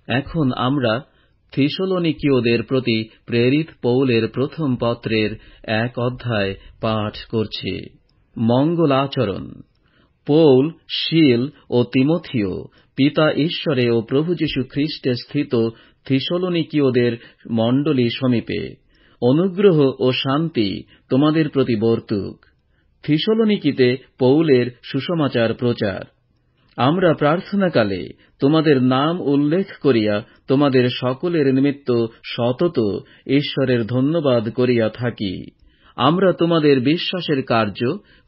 এখন আমরা থিসলনিকীয়দের প্রতি প্রেরিত পৌলের প্রথম পত্রের 1 অধ্যায় পাঠ করছি। মঙ্গলাচরণ। পৌল, শীল ও তিমথিও পিতা ঈশ্বরে ও প্রভু যীশু খ্রিস্টে স্থিত থিসলনিকীয়দের মণ্ডলী সমীপে অনুগ্রহ ও শান্তি তোমাদের প্রতি বর্তুক। থিসলনিকিতে পৌলের সুসমাচার প্রচার। আমরা প্রার্থনাকালে তোমাদের নাম উল্লেখ করিয়া তোমাদের সকলের নিমিত্ত সতত ঈশ্বরের ধন্যবাদ করিয়া থাকি। আমরা তোমাদের বিশ্বাসের কার্য,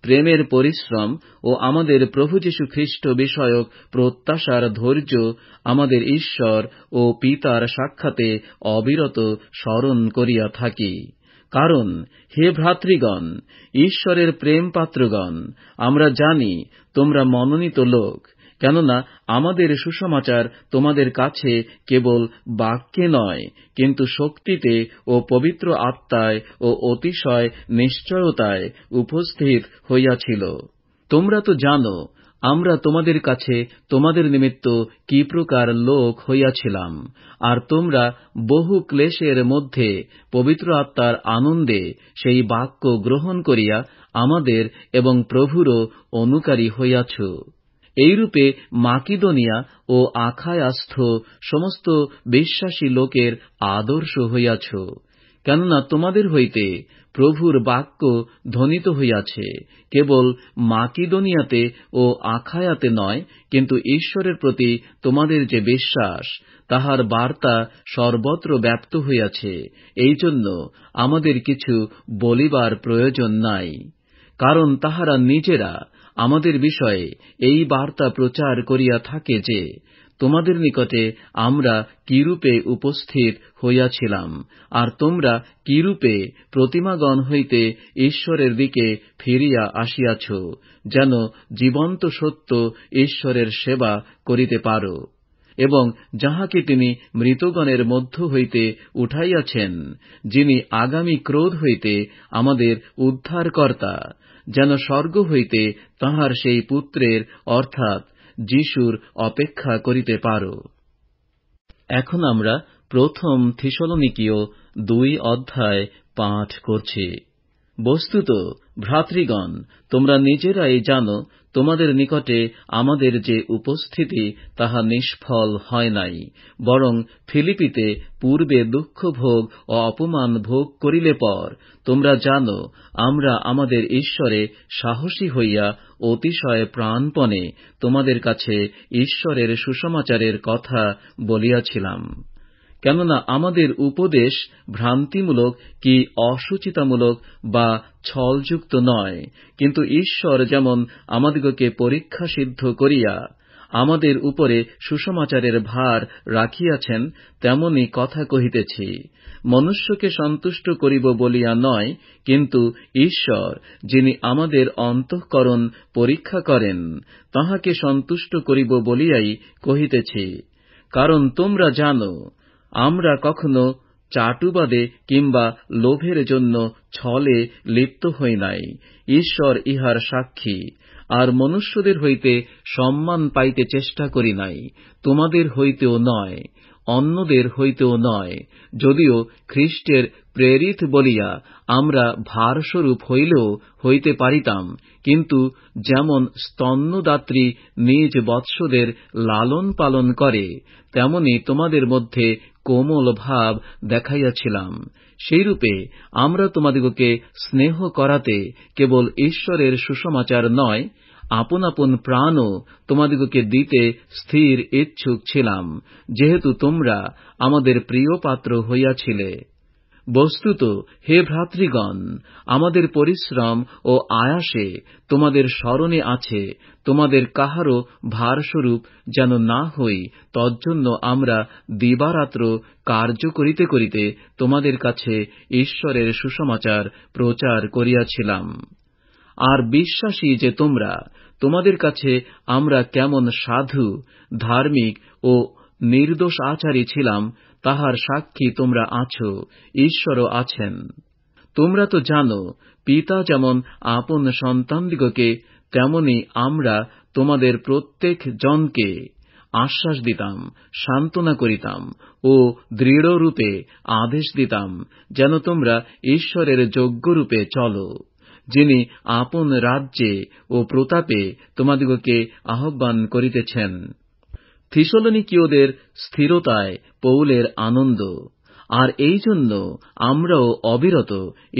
প্রেমের পরিশ্রম ও আমাদের প্রভু যীশু খ্রিস্ট বিষয়ক প্রত্যাশার ধৈর্য আমাদের ঈশ্বর ও পিতার সাক্ষাতে অবিরত স্মরণ করিয়া থাকি। কারণ হে ভ্রাতৃগণ, ঈশ্বরের প্রেম পাত্রগণ, আমরা জানি তোমরা মনোনীত লোক, কেননা আমাদের সুসমাচার তোমাদের কাছে কেবল বাক্যে নয়, কিন্তু শক্তিতে ও পবিত্র আত্মায় ও অতিশয় নিশ্চয়তায় উপস্থিত হইয়াছিল। তোমরা তো জানো আমরা তোমাদের কাছে তোমাদের নিমিত্ত কি প্রকার লোক হইয়াছিলাম, আর তোমরা বহু ক্লেশের মধ্যে পবিত্র আত্মার আনন্দে সেই বাক্য গ্রহণ করিয়া আমাদের এবং প্রভুরও অনুকারী হইয়াছ। এইরূপে মাকিদোনিয়া ও আখায়াস্থ সমস্ত বিশ্বাসী লোকের আদর্শ হইয়াছ। কেননা তোমাদের হইতে প্রভুর বাক্য ধ্বনিত হইয়াছে, কেবল মাকিদোনিয়াতে ও আখায়াতে নয়, কিন্তু ঈশ্বরের প্রতি তোমাদের যে বিশ্বাস, তাহার বার্তা সর্বত্র ব্যাপ্ত হইয়াছে। এই জন্য আমাদের কিছু বলিবার প্রয়োজন নাই, কারণ তাহারা নিজেরা আমাদের বিষয়ে এই বার্তা প্রচার করিয়া থাকে যে তোমাদের নিকটে আমরা কিরূপে উপস্থিত হইয়াছিলাম, আর তোমরা কিরূপে প্রতিমাগণ হইতে ঈশ্বরের দিকে ফিরিয়া আসিয়াছ, যেন জীবন্ত সত্য ঈশ্বরের সেবা করিতে পারো, এবং যাহাকে তিনি মৃতগণের মধ্য হইতে উঠাইয়াছেন, যিনি আগামী ক্রোধ হইতে আমাদের উদ্ধারকর্তা, যেন স্বর্গ হইতে তাঁহার সেই পুত্রের অর্থাৎ যীশুর অপেক্ষা করিতে পারো। এখন আমরা প্রথম থিসলনিকীয় 2 অধ্যায় পাঠ করছি। বস্তুত ভ্রাতৃগণ, তোমরা নিজেরাই জানো তোমাদের নিকটে আমাদের যে উপস্থিতি তাহা নিষ্ফল হয় নাই, বরং ফিলিপিতে পূর্বে দুঃখ ভোগ ও অপমান ভোগ করিলে পর তোমরা জানো আমরা আমাদের ঈশ্বরে সাহসী হইয়া অতিশয় প্রাণপণে তোমাদের কাছে ঈশ্বরের সুসমাচারের কথা বলিয়াছিলাম। কেননা আমাদের উপদেশ ভ্রান্তিমূলক কি অসুচিতামূলক বা ছলযুক্ত নয়, কিন্তু ঈশ্বর যেমন আমাদিগকে পরীক্ষা সিদ্ধ করিয়া আমাদের উপরে সুসমাচারের ভার রাখিয়াছেন, তেমনি কথা কহিতেছি। মনুষ্যকে সন্তুষ্ট করিব বলিয়া নয়, কিন্তু ঈশ্বর যিনি আমাদের অন্তঃকরণ পরীক্ষা করেন, তাঁহাকে সন্তুষ্ট করিব বলিয়াই কহিতেছি। কারণ তোমরা জানো আমরা কখনো চাটুবাদে কিংবা লোভের জন্য ছলে লিপ্ত হই নাই। ঈশ্বর ইহার সাক্ষী। আর মনুষ্যদের হইতে সম্মান পাইতে চেষ্টা করি নাই, তোমাদের হইতেও নয়, অন্যদের হইতেও নয়, যদিও খ্রিস্টের প্রেরিত বলিয়া আমরা ভারস্বরূপ হইলেও হইতে পারিতাম, কিন্তু যেমন স্তন্যদাত্রী নিজ বৎসদের লালন পালন করে, তেমনি তোমাদের মধ্যে কোমল ভাব দেখাইয়াছিলাম। সেইরূপে আমরা তোমাদিগকে স্নেহ করাতে কেবল ঈশ্বরের সুসমাচার নয়, আপন আপন প্রাণও তোমাদিগকে দিতে স্থির ইচ্ছুক ছিলাম, যেহেতু তোমরা আমাদের প্রিয় পাত্র হইয়াছিলে। বস্তুত হে ভ্রাতৃগণ, আমাদের পরিশ্রম ও আয়াসে তোমাদের স্মরণে আছে, তোমাদের কাহারও ভারস্বরূপ যেন না হই, তজ্জন্য আমরা দিবারাত্র কার্য করিতে করিতে তোমাদের কাছে ঈশ্বরের সুসমাচার প্রচার করিয়াছিলাম। আর বিশ্বাসী যে তোমরা, তোমাদের কাছে আমরা কেমন সাধু, ধার্মিক ও নির্দোষ আচারী ছিলাম, তাহার সাক্ষী তোমরা আছো, ঈশ্বরও আছেন। তোমরা তো জানো পিতা যেমন আপন সন্তানদিগকে, তেমনি আমরা তোমাদের প্রত্যেক জনকে আশ্বাস দিতাম, সান্ত্বনা করিতাম ও দৃঢ়রূপে আদেশ দিতাম যেন তোমরা ঈশ্বরের যোগ্যরূপে চলো, যিনি আপন রাজ্যে ও প্রতাপে তোমাদিগকে আহ্বান করিতেছেন। থিসলনিকীয়দের স্থিরতায় পৌলের আনন্দ, আর এই জন্য আমরাও অবিরত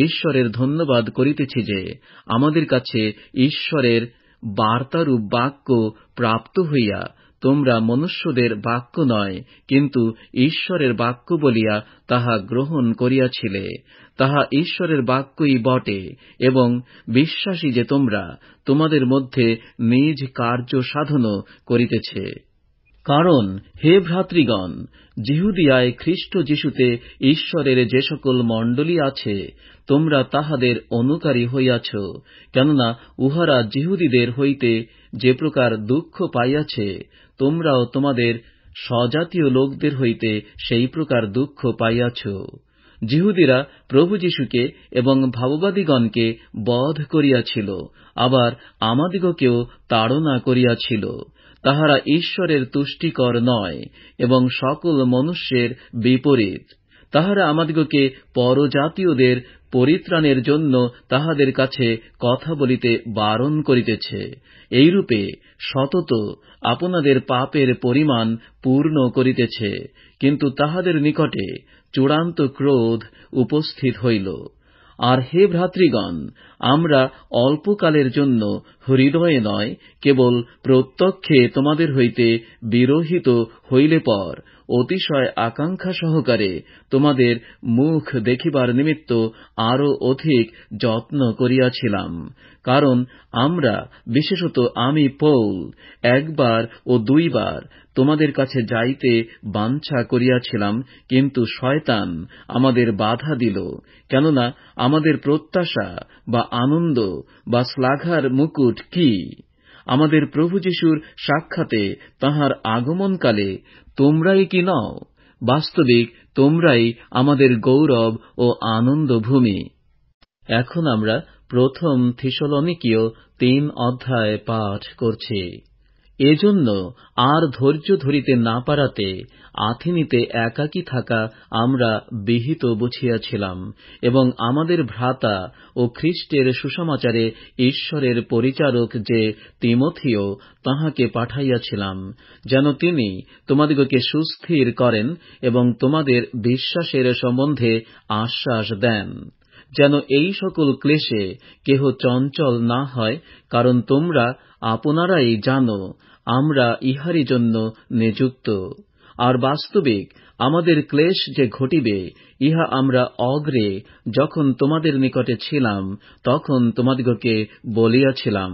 ঈশ্বরের ধন্যবাদ করিতেছি যে আমাদের কাছে ঈশ্বরের বার্তারূপ বাক্য প্রাপ্ত হইয়া তোমরা মনুষ্যদের বাক্য নয়, কিন্তু ঈশ্বরের বাক্য বলিয়া তাহা গ্রহণ করিয়াছিলে। তাহা ঈশ্বরের বাক্যই বটে, এবং বিশ্বাসী যে তোমরা তোমাদের মধ্যে নিজ কার্য সাধনও করিতেছে। কারণ হে ভ্রাতৃগণ, জিহুদিয়ায় খ্রিস্ট যিশুতে ঈশ্বরের যে সকল মণ্ডলী আছে, তোমরা তাহাদের অনুকারী হইয়াছ, কেননা উহারা জিহুদীদের হইতে যে প্রকার দুঃখ পাইয়াছে, তোমরাও তোমাদের স্বজাতীয় লোকদের হইতে সেই প্রকার দুঃখ পাইয়াছ। জিহুদীরা প্রভু যীশুকে এবং ভাববাদীগণকে বধ করিয়াছিল, আবার আমাদিগকেও তাড়না করিয়াছিল। তাহারা ঈশ্বরের তুষ্টিকর নয় এবং সকল মনুষ্যের বিপরীত। তাহারা আমাদিগকে পরজাতীয়দের পরিত্রাণের জন্য তাহাদের কাছে কথা বলিতে বারণ করিতেছে। এইরূপে সতত আপনাদের পাপের পরিমাণ পূর্ণ করিতেছে, কিন্তু তাহাদের নিকটে চূড়ান্ত ক্রোধ উপস্থিত হইল। আর হে ভ্রাতৃগণ, আমরা অল্পকালের জন্য হৃদয়ে নয়, কেবল প্রত্যক্ষে তোমাদের হইতে বিরহিত হইলে পর অতিশয় আকাঙ্ক্ষা সহকারে তোমাদের মুখ দেখিবার নিমিত্ত আরো অধিক যত্ন করিয়াছিলাম। কারণ আমরা, বিশেষত আমি পৌল, একবার ও দুইবার তোমাদের কাছে যাইতে বাঞ্ছা করিয়াছিলাম, কিন্তু শয়তান আমাদের বাধা দিল। কেননা আমাদের প্রত্যাশা বা আনন্দ বা শ্লাঘার মুকুট কি? আমাদের প্রভু যীশুর সাক্ষাতে তাঁহার আগমনকালে তোমরাই কি নও? বাস্তবিক তোমরাই আমাদের গৌরব ও আনন্দ ভূমি। এখন আমরা প্রথম থিসলনিকীয় 3 অধ্যায় পাঠ করছি। এজন্য আর ধৈর্য ধরিতে না পারাতে আথেনিতে একাকী থাকা আমরা বিহিত বুঝিয়াছিলাম, এবং আমাদের ভ্রাতা ও খ্রিস্টের সুসমাচারে ঈশ্বরের পরিচারক যে তিমথিও, তাহাকে পাঠাইয়াছিলাম, যেন তিনি তোমাদিগকে সুস্থির করেন এবং তোমাদের বিশ্বাসের সম্বন্ধে আশ্বাস দেন, যেন এই সকল ক্লেশে কেহ চঞ্চল না হয়। কারণ তোমরা আপনারাই জানো আমরা ইহারই জন্য নিযুক্ত। আর বাস্তবিক আমাদের ক্লেশ যে ঘটিবে, ইহা আমরা অগ্রে যখন তোমাদের নিকটে ছিলাম তখন তোমাদিগকে বলিয়াছিলাম,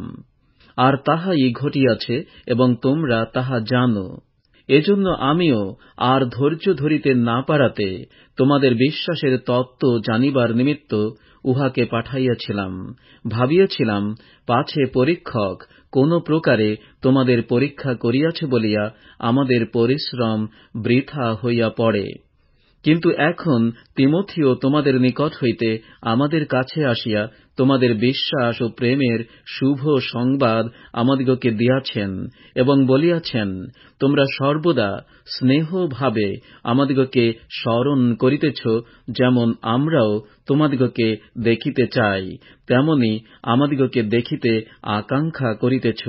আর তাহাই ঘটিয়াছে এবং তোমরা তাহা জানো। এজন্য আমিও আর ধৈর্য ধরিতে না পারাতে তোমাদের বিশ্বাসের তত্ত্ব জানিবার নিমিত্ত উহাকে পাঠাইয়াছিলাম। ভাবিয়াছিলাম পাছে পরীক্ষক কোন প্রকারে তোমাদের পরীক্ষা করিয়াছে বলিয়া আমাদের পরিশ্রম বৃথা হইয়া পড়ে। কিন্তু এখন তিমথিও তোমাদের নিকট হইতে আমাদের কাছে আসিয়া তোমাদের বিশ্বাস ও প্রেমের শুভ সংবাদ আমাদিগকে দিয়াছেন এবং বলিয়াছেন, তোমরা সর্বদা স্নেহভাবে আমাদিগকে স্মরণ করিতেছ, যেমন আমরাও তোমাদিগকে দেখিতে চাই, তেমনি আমাদিগকে দেখিতে আকাঙ্ক্ষা করিতেছ।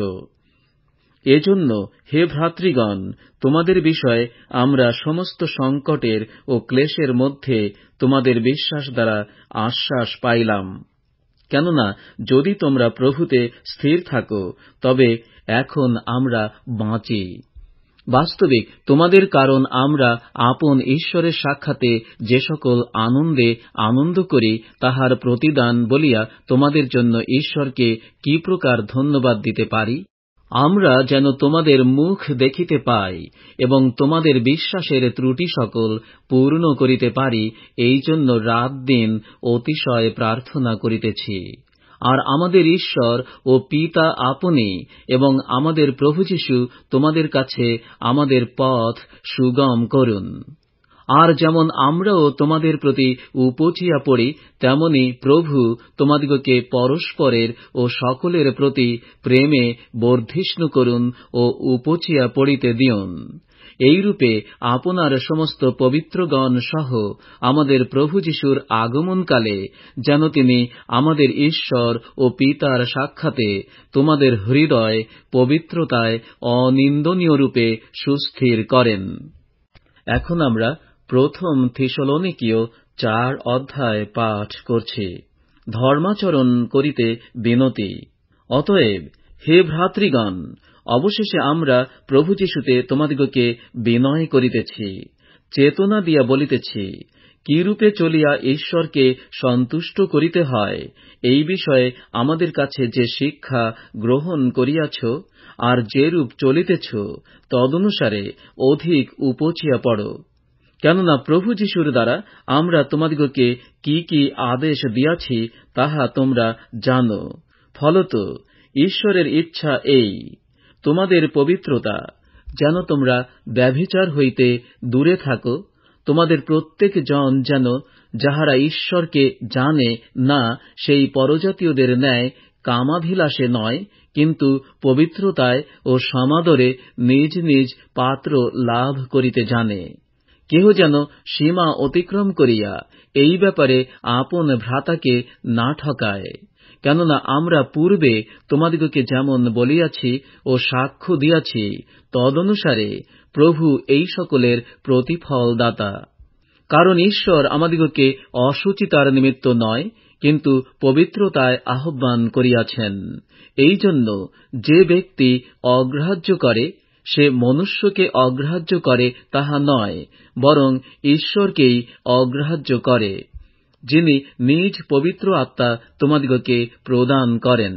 এজন্য হে ভ্রাতৃগণ, তোমাদের বিষয়ে আমরা সমস্ত সংকটের ও ক্লেশের মধ্যে তোমাদের বিশ্বাস দ্বারা আশ্বাস পাইলাম। কেননা যদি তোমরা প্রভুতে স্থির থাকো, তবে এখন আমরা বাঁচি। বাস্তবিক তোমাদের কারণ আমরা আপন ঈশ্বরের সাক্ষাতে যে সকল আনন্দে আনন্দ করি, তাহার প্রতিদান বলিয়া তোমাদের জন্য ঈশ্বরকে কি প্রকার ধন্যবাদ দিতে পারি। আমরা যেন তোমাদের মুখ দেখিতে পাই এবং তোমাদের বিশ্বাসের ত্রুটি সকল পূর্ণ করিতে পারি, এই জন্য রাত দিন অতিশয় প্রার্থনা করিতেছি। আর আমাদের ঈশ্বর ও পিতা আপনি এবং আমাদের প্রভু যীশু তোমাদের কাছে আমাদের পথ সুগম করুন। আর যেমন আমরাও তোমাদের প্রতি উপচিয়া পড়ি, তেমনি প্রভু তোমাদিগকে পরস্পরের ও সকলের প্রতি প্রেমে বর্ধিষ্ণু করুন ও উপচিয়া পড়িতে দিউন। এইরূপে আপনার সমস্ত পবিত্রগণ সহ আমাদের প্রভু যীশুর আগমনকালে যেন তিনি আমাদের ঈশ্বর ও পিতার সাক্ষাতে তোমাদের হৃদয় পবিত্রতায় অনিন্দনীয়রূপে সুস্থির করেন। এখন আমরা প্রথম থিসলনিকীয় 4 অধ্যায় পাঠ করছি। ধর্মাচরণ করিতে বিনতি। অতএব হে ভ্রাতৃগণ, অবশেষে আমরা প্রভু যীশুতে তোমাদিগকে বিনয় করিতেছি, চেতনা দিয়া বলিতেছি, কিরূপে চলিয়া ঈশ্বরকে সন্তুষ্ট করিতে হয়, এই বিষয়ে আমাদের কাছে যে শিক্ষা গ্রহণ করিয়াছ আর যেরূপ চলিতেছ, তদনুসারে অধিক উপচিয়া পড়ো। কেননা প্রভু যীশুর দ্বারা আমরা তোমাদিগকে কি কি আদেশ দিয়াছি তাহা তোমরা জানো। ফলত ঈশ্বরের ইচ্ছা এই, তোমাদের পবিত্রতা, যেন তোমরা ব্যভিচার হইতে দূরে থাকো, তোমাদের প্রত্যেক জন যেন যাহারা ঈশ্বরকে জানে না সেই পরজাতীয়দের ন্যায় কামাভিলাষে নয়, কিন্তু পবিত্রতায় ও সমাদরে নিজ নিজ পাত্র লাভ করিতে জানে। কেহ যেন সীমা অতিক্রম করিয়া এই ব্যাপারে আপন ভ্রাতাকে না ঠকায়। কেননা আমরা পূর্বে তোমাদিগকে যেমন বলিয়াছি ও সাক্ষ্য দিয়াছি, তদনুসারে প্রভু এই সকলের প্রতিফল দাতা। কারণ ঈশ্বর আমাদিগকে অশুচিতার নিমিত্ত নয়, কিন্তু পবিত্রতায় আহ্বান করিয়াছেন। এই জন্য যে ব্যক্তি অগ্রাহ্য করে, সে মনুষ্যকে অগ্রাহ্য করে তাহা নয়, বরং ঈশ্বরকেই অগ্রাহ্য করে, যিনি নিজ পবিত্র আত্মা তোমাদিগকে প্রদান করেন।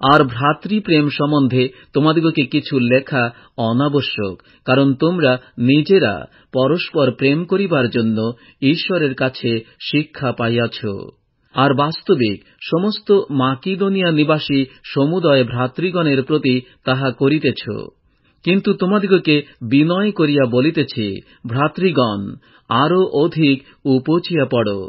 আর ভ্রাতৃপ্রেম সম্বন্ধে তোমাদিগকে কিছু লেখা অনাবশ্যক, কারণ তোমরা নিজেরা পরস্পর প্রেম করিবার জন্য ঈশ্বরের কাছে শিক্ষা পাইয়াছ। আর বাস্তবিক সমস্ত মাকিদোনিয়া নিবাসী সমুদয় ভ্রাতৃগণের প্রতি তাহা করিতেছ। কিন্তু তোমাদিগকে বিনয় করিয়া বলিতেছি, ভ্রাতৃগণ, আরও অধিক উপচিয়া পড়ো,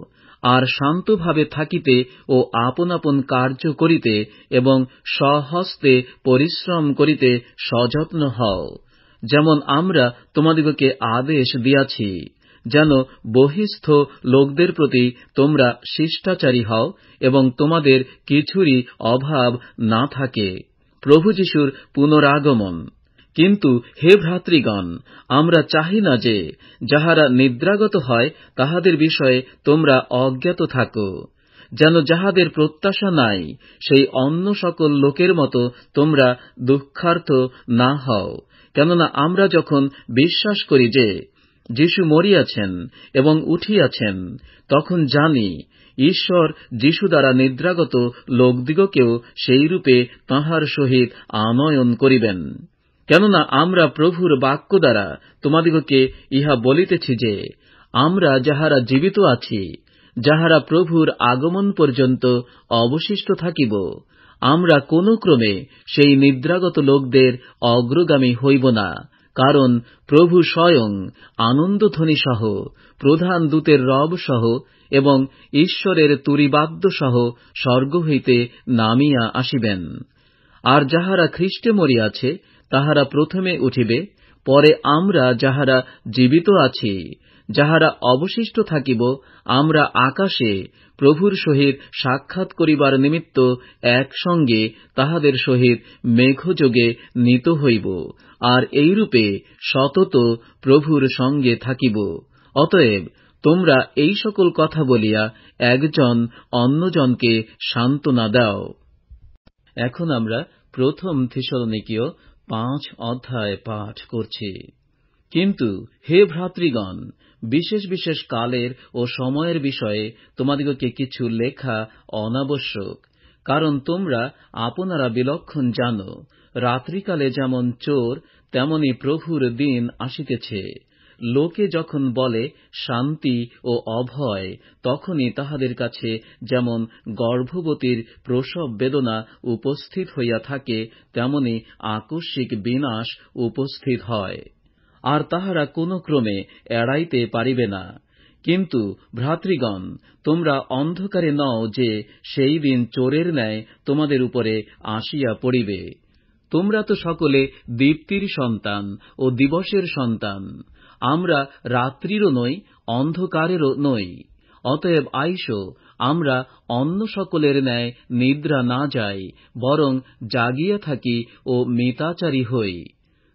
আর শান্তভাবে থাকিতে ও আপন আপন কার্য করিতে এবং স্বহস্তে পরিশ্রম করিতে সযত্ন হও, যেমন আমরা তোমাদিগকে আদেশ দিয়াছি, যেন বহিস্থ লোকদের প্রতি তোমরা শিষ্টাচারী হও এবং তোমাদের কিছুরই অভাব না থাকে। প্রভু যীশুর পুনরাগমন। কিন্তু হে ভ্রাতৃগণ, আমরা চাহি না যে যাহারা নিদ্রাগত হয় তাহাদের বিষয়ে তোমরা অজ্ঞাত থাকো, যেন যাহাদের প্রত্যাশা নাই সেই অন্য সকল লোকের মতো তোমরা দুঃখার্থ না হও। কেননা আমরা যখন বিশ্বাস করি যে যীশু মরিয়াছেন এবং উঠিয়াছেন, তখন জানি ঈশ্বর যীশু দ্বারা নিদ্রাগত লোকদিগকেও সেইরূপে তাঁহার সহিত আনয়ন করিবেন। কেননা আমরা প্রভুর বাক্য দ্বারা তোমাদিগকে ইহা বলিতেছি যে, আমরা যাহারা জীবিত আছি, যাহারা প্রভুর আগমন পর্যন্ত অবশিষ্ট থাকিব, আমরা কোন ক্রমে সেই নিদ্রাগত লোকদের অগ্রগামী হইব না। কারণ প্রভু স্বয়ং আনন্দধ্বনি সহ, প্রধান দূতের রব সহ এবং ঈশ্বরের তুরীবাদ্য সহ স্বর্গ হইতে নামিয়া আসিবেন। আর যাহারা খ্রীষ্টে মরিয়াছে তাহারা প্রথমে উঠিবে, পরে আমরা যাহারা জীবিত আছি, যাহারা অবশিষ্ট থাকিব, আমরা আকাশে প্রভুর সহিত সাক্ষাৎ করিবার নিমিত্ত একসঙ্গে তাহাদের সহিত মেঘযোগে নীত হইব, আর এইরূপে সতত প্রভুর সঙ্গে থাকিব। অতএব তোমরা এই সকল কথা বলিয়া একজন অন্যজনকে সান্ত্বনা দাও। এখন আমরা প্রথম থিসলনিকীয় 5 অধ্যায় পাঠ করছি। কিন্তু হে ভ্রাতৃগণ, বিশেষ বিশেষ কালের ও সময়ের বিষয়ে তোমাদিগকে কিছু লেখা অনাবশ্যক, কারণ তোমরা আপনারা বিলক্ষণ জানো, রাত্রিকালে যেমন চোর, তেমনি প্রভুর দিন আসিতেছে। লোকে যখন বলে শান্তি ও অভয়, তখনই তাহাদের কাছে যেমন গর্ভবতীর প্রসব বেদনা উপস্থিত হইয়া থাকে, তেমনি আকস্মিক বিনাশ উপস্থিত হয়। আর তাহারা কোন ক্রমে এড়াইতে পারিবে না। কিন্তু ভ্রাতৃগণ, তোমরা অন্ধকারে নও যে সেই দিন চোরের ন্যায় তোমাদের উপরে আসিয়া পড়িবে। তোমরা তো সকলে দীপ্তির সন্তান ও দিবসের সন্তান। আমরা রাত্রিরও নই, অন্ধকারেরও নই। অতএব আইসো, আমরা অন্য সকলের ন্যায় নিদ্রা না যাই, বরং জাগিয়া থাকি ও মিতাচারী হই।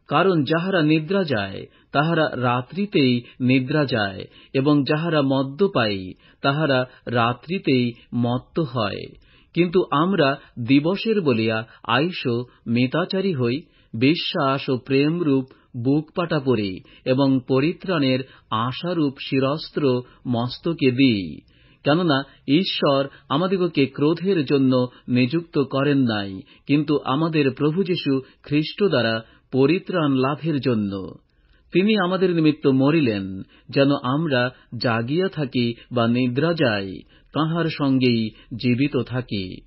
কারণ যাহারা নিদ্রা যায় তাহারা রাত্রিতেই নিদ্রা যায়, এবং যাহারা মদ্যপায়ী তাহারা রাত্রিতেই মত্ত হয়। কিন্তু আমরা দিবসের বলিয়া আইসো মিতাচারী হই, বিশ্বাস ও প্রেমরূপ বুকপাটা পরি, এবং পরিত্রাণের আশারূপ শিরস্ত্র মস্তকে দিই। কেননা ঈশ্বর আমাদিগকে ক্রোধের জন্য নিযুক্ত করেন নাই, কিন্তু আমাদের প্রভু যীশু খ্রীষ্ট দ্বারা পরিত্রাণ লাভের জন্য। তিনি আমাদের নিমিত্ত মরিলেন, যেন আমরা জাগিয়া থাকি বা নিদ্রা যাই, তাঁহার সঙ্গেই জীবিত থাকি।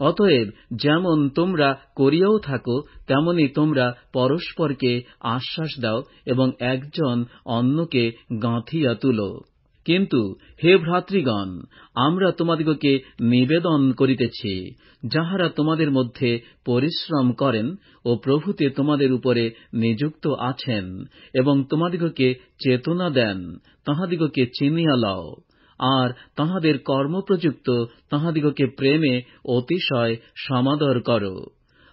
অতএব যেমন তোমরা করিয়াও থাকো, তেমনি তোমরা পরস্পরকে আশ্বাস দাও এবং একজন অন্যকে গাঁথিয়া তুলো। কিন্তু হে ভ্রাতৃগণ, আমরা তোমাদিগকে নিবেদন করিতেছি, যাহারা তোমাদের মধ্যে পরিশ্রম করেন ও প্রভুতে তোমাদের উপরে নিযুক্ত আছেন এবং তোমাদিগকে চেতনা দেন, তাহাদিগকে চিনিয়া লও। আর তাহাদের কর্মপ্রযুক্ত তাহাদিগকে প্রেমে অতিশয় সমাদর করো।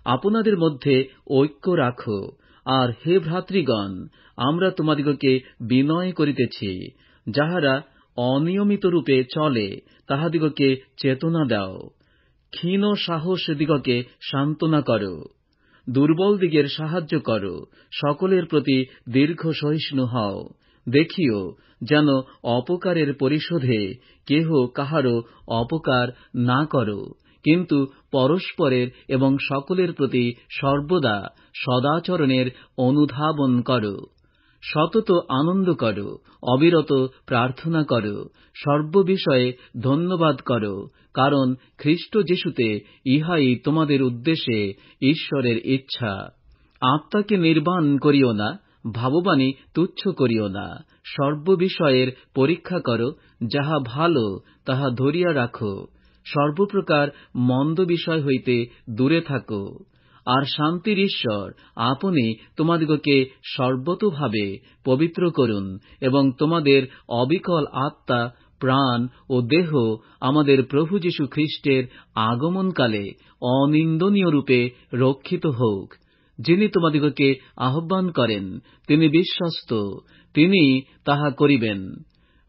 আপনাদের মধ্যে ঐক্য রাখো। আর হে ভ্রাতৃগণ, আমরা তোমাদিগকে বিনয় করিতেছি, যাহারা অনিয়মিত রূপে চলে তাহাদিগকে চেতনা দাও। ক্ষীণ সাহস দিগকে সান্ত্বনা করো, দুর্বল দিগের সাহায্য করো, সকলের প্রতি দীর্ঘ সহিষ্ণু হও। দেখিও যেন অপকারের পরিশোধে কেহ কাহারও অপকার না করো, কিন্তু পরস্পরের এবং সকলের প্রতি সর্বদা সদাচরণের অনুধাবন করো। সতত আনন্দ করো, অবিরত প্রার্থনা করো, সর্ববিষয়ে ধন্যবাদ করো, কারণ খ্রীষ্ট যীশুতে ইহাই তোমাদের উদ্দেশ্যে ঈশ্বরের ইচ্ছা। আত্মাকে নির্বাণ করিও না, ভাববাণী তুচ্ছ করিও না, সর্ববিষয়ের পরীক্ষা করো, যাহা ভালো তাহা ধরিয়া রাখো, সর্বপ্রকার মন্দ বিষয় হইতে দূরে থাকো। আর শান্তির ঈশ্বর আপনি তোমাদিগকে সর্বতোভাবে পবিত্র করুন, এবং তোমাদের অবিকল আত্মা, প্রাণ ও দেহ আমাদের প্রভু যীশু খ্রীষ্টের আগমনকালে অনিন্দনীয় রূপে রক্ষিত হোক। যিনি তোমাদিগকে আহ্বান করেন তিনি বিশ্বস্ত, তিনি তাহা করিবেন।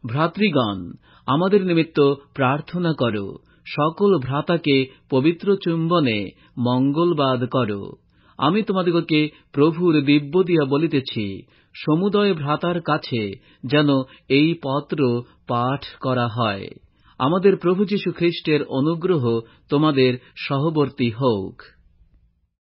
ভ্রাতৃগণ, আমাদের নিমিত্ত প্রার্থনা করো। সকল ভ্রাতাকে পবিত্র চুম্বনে মঙ্গলবাদ করো। আমি তোমাদিগকে প্রভুর দিব্য দিয়া বলিতেছি, সমুদয় ভ্রাতার কাছে যেন এই পত্র পাঠ করা হয়। আমাদের প্রভু যীশু খ্রীষ্টের অনুগ্রহ তোমাদের সহবর্তী হোক।